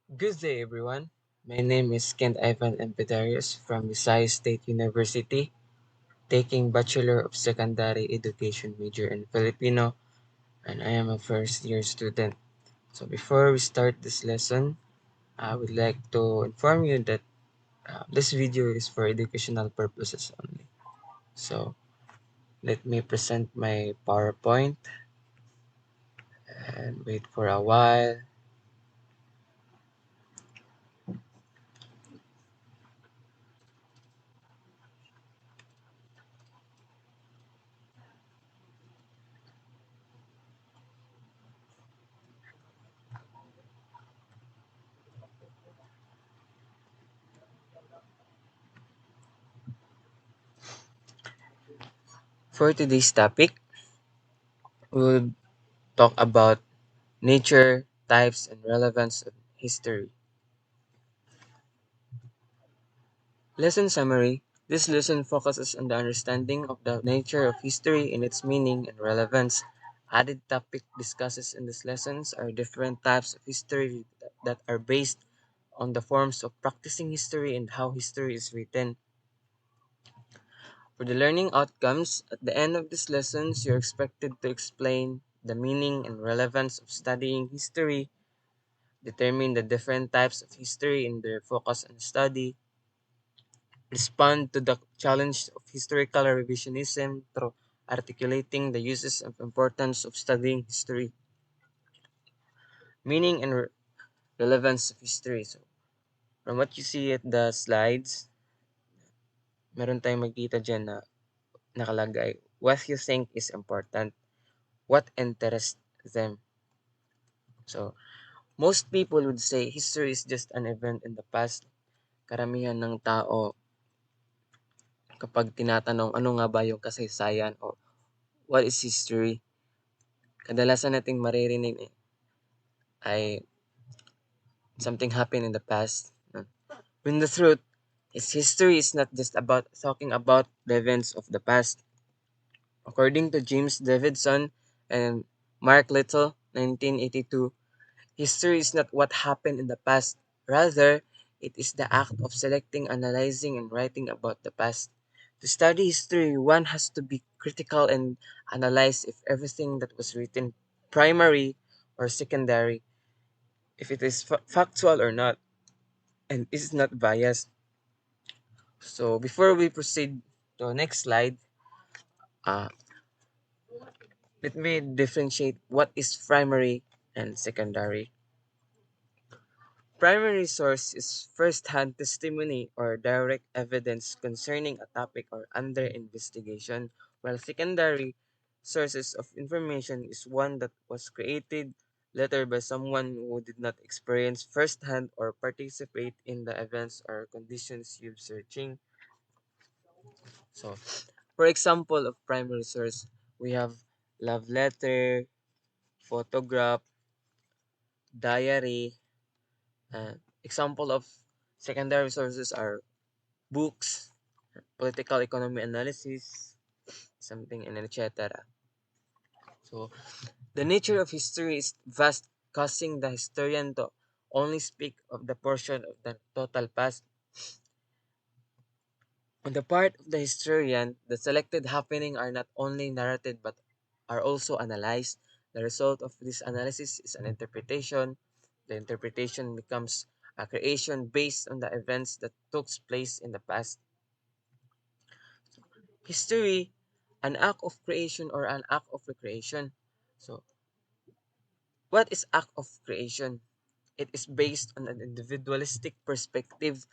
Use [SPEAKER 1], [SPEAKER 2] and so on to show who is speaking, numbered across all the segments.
[SPEAKER 1] Good day, everyone. My name is Kent Ivan M. Pedarios from Visayas State University, taking Bachelor of Secondary Education major in Filipino, and I am a first year student. So before we start this lesson, I would like to inform you that this video is for educational purposes only. So let me present my PowerPoint and wait for a while. For today's topic, we'll talk about nature, types, and relevance of history. Lesson summary. This lesson focuses on the understanding of the nature of history and its meaning and relevance. Added topic discusses in these lessons are different types of history that are based on the forms of practicing history and how history is written. For the learning outcomes, at the end of these lessons, you're expected to explain the meaning and relevance of studying history, determine the different types of history and their focus on study, respond to the challenge of historical revisionism through articulating the uses and importance of studying history, meaning and relevance of history. So, from what you see at the slides, meron tayong magkita dyan na nakalagay, what you think is important, what interests them. So, most people would say history is just an event in the past. Karamihan ng tao, kapag tinatanong ano nga ba yung kasaysayan o what is history, kadalasan nating maririnig ay something happened in the past. When the truth is history is not just about talking about the events of the past. According to James Davidson and Mark Little, 1982, history is not what happened in the past. Rather, it is the act of selecting, analyzing, and writing about the past. To study history, one has to be critical and analyze if everything that was written, primary or secondary, if it is factual or not, and is not biased. So before we proceed to the next slide, uh, let me differentiate what is primary and secondary. Primary source is first-hand testimony or direct evidence concerning a topic or under investigation, while secondary sources of information is one that was created later by someone who did not experience firsthand or participate in the events or conditions you're searching. So, for example of primary source, we have love letter, photograph, diary. Example of secondary sources are books, political economy analysis, something, and etc. So, the nature of history is vast, causing the historian to only speak of the portion of the total past. On the part of the historian, the selected happenings are not only narrated but are also analyzed. The result of this analysis is an interpretation. The interpretation becomes a creation based on the events that took place in the past. History, an act of creation or an act of recreation. So, what is act of creation? It is based on an individualistic perspective,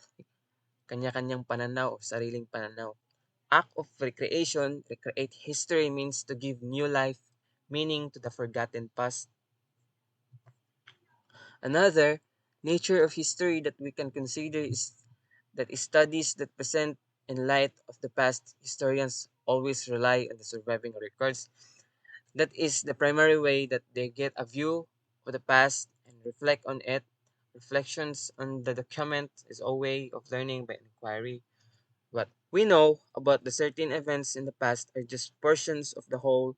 [SPEAKER 1] kanya-kanyang pananaw o sariling pananaw. Act of recreation, recreate history means to give new life, meaning to the forgotten past. Another nature of history that we can consider is that studies that present in light of the past, historians always rely on the surviving records. That is the primary way that they get a view of the past and reflect on it. Reflections on the document is a way of learning by inquiry. What we know about the certain events in the past are just portions of the whole.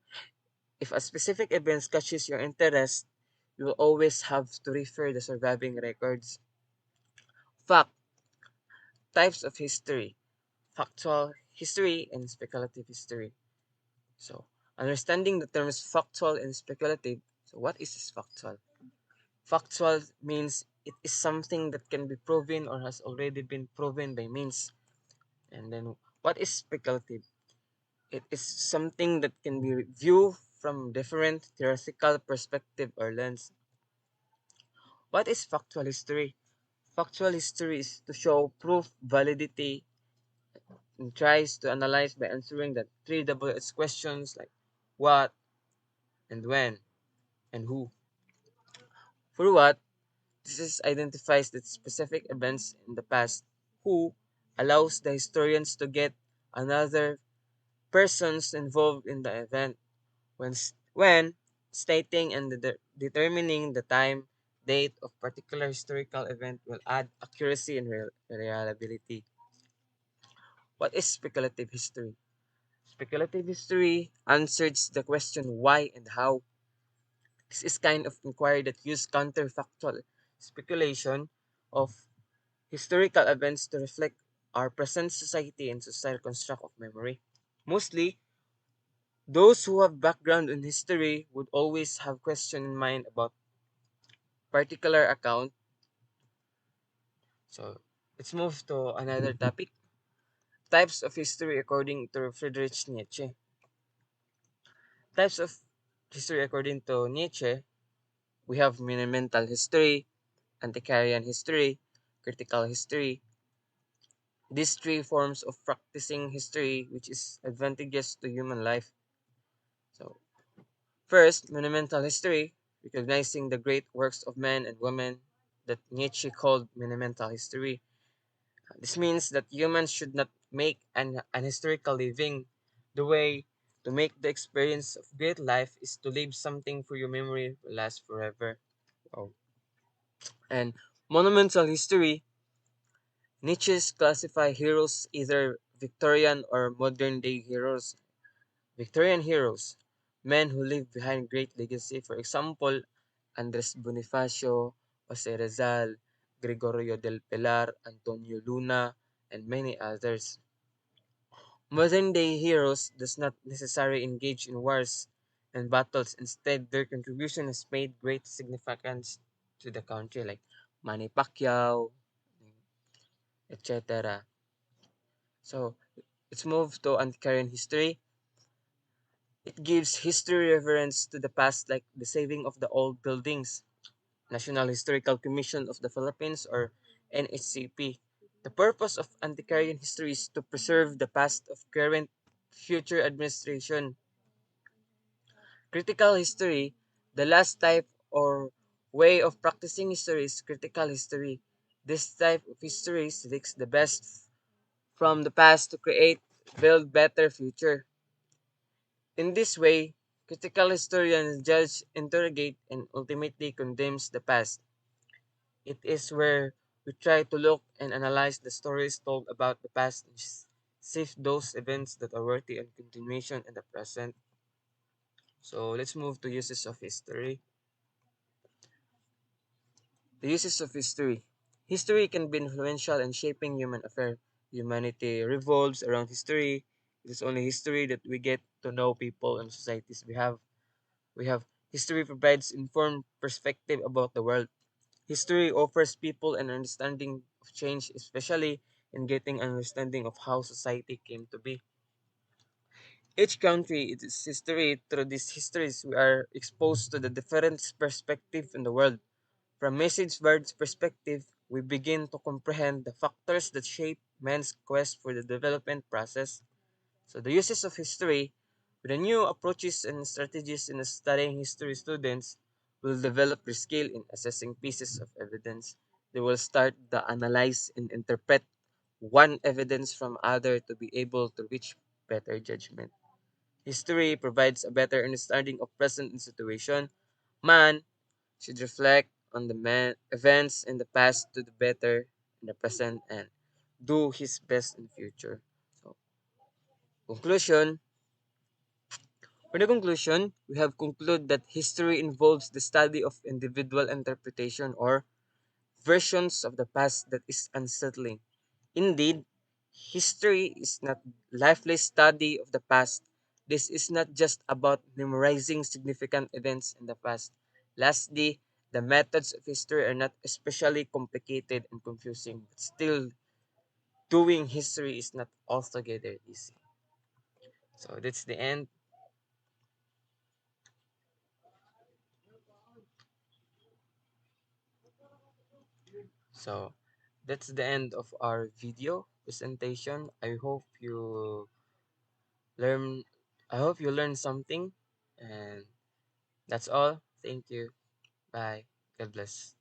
[SPEAKER 1] If a specific event catches your interest, you will always have to refer the surviving records. Fact, types of history, factual history and speculative history. So, understanding the terms factual and speculative. So, what is factual? Factual means it is something that can be proven or has already been proven by means. And then, what is speculative? It is something that can be viewed from different theoretical perspective or lens. What is factual history? Factual history is to show proof validity and tries to analyze by answering the three WH questions like what and when and who. For what, this is identifies the specific events in the past. Who allows the historians to get another persons involved in the event. When stating and determining the time, date of particular historical event will add accuracy and reliability. What is speculative history? Speculative history answers the question why and how. This is kind of inquiry that use counterfactual speculation of historical events to reflect our present society and societal construct of memory. Mostly, those who have background in history would always have question in mind about particular account. So let's move to another topic. Types of history according to Friedrich Nietzsche. Types of history according to Nietzsche, we have monumental history, antiquarian history, critical history. These three forms of practicing history which is advantageous to human life. So first, monumental history, recognizing the great works of men and women that Nietzsche called monumental history. This means that humans should not make an historical living. The way to make the experience of great life is to leave something for your memory will last forever. Wow. And monumental history, Nietzsche's classify heroes either Victorian or modern day heroes. Victorian heroes, men who leave behind great legacy, for example, Andres Bonifacio, Jose Rizal, Gregorio del Pilar, Antonio Luna, and many others. Modern day heroes does not necessarily engage in wars and battles. Instead, their contribution has made great significance to the country, like Manny Pacquiao, etc. So let's move to Antiquarian history. It gives history reference to the past, like the saving of the old buildings, National Historical Commission of the Philippines, or NHCP. The purpose of antiquarian history is to preserve the past of current future administration. Critical history, the last type or way of practicing history is critical history. This type of history selects the best from the past to create, build better future. In this way, critical historians judge, interrogate, and ultimately condemns the past. It is where we try to look and analyze the stories told about the past and sift those events that are worthy of continuation in the present. So let's move to uses of history. The uses of history. History can be influential in shaping human affairs. Humanity revolves around history. It is only history that we get to know people and societies we have. History provides informed perspective about the world. History offers people an understanding of change, especially in getting an understanding of how society came to be. Each country, its history, through these histories, we are exposed to the different perspective in the world. From message bird's perspective, we begin to comprehend the factors that shape man's quest for the development process. So the uses of history, with the new approaches and strategies in studying history, students will develop their skill in assessing pieces of evidence. They will start to analyze and interpret one evidence from other to be able to reach better judgment. History provides a better understanding of present situation. Man should reflect on the events in the past to the better in the present and do his best in the future. So, conclusion. For the conclusion, we have concluded that history involves the study of individual interpretation or versions of the past that is unsettling. Indeed, history is not lifeless study of the past. This is not just about memorizing significant events in the past. Lastly, the methods of history are not especially complicated and confusing, but still doing history is not altogether easy. So that's the end. So that's the end of our video presentation. Learn I hope you learned something, and that's all. Thank you. Bye. God bless.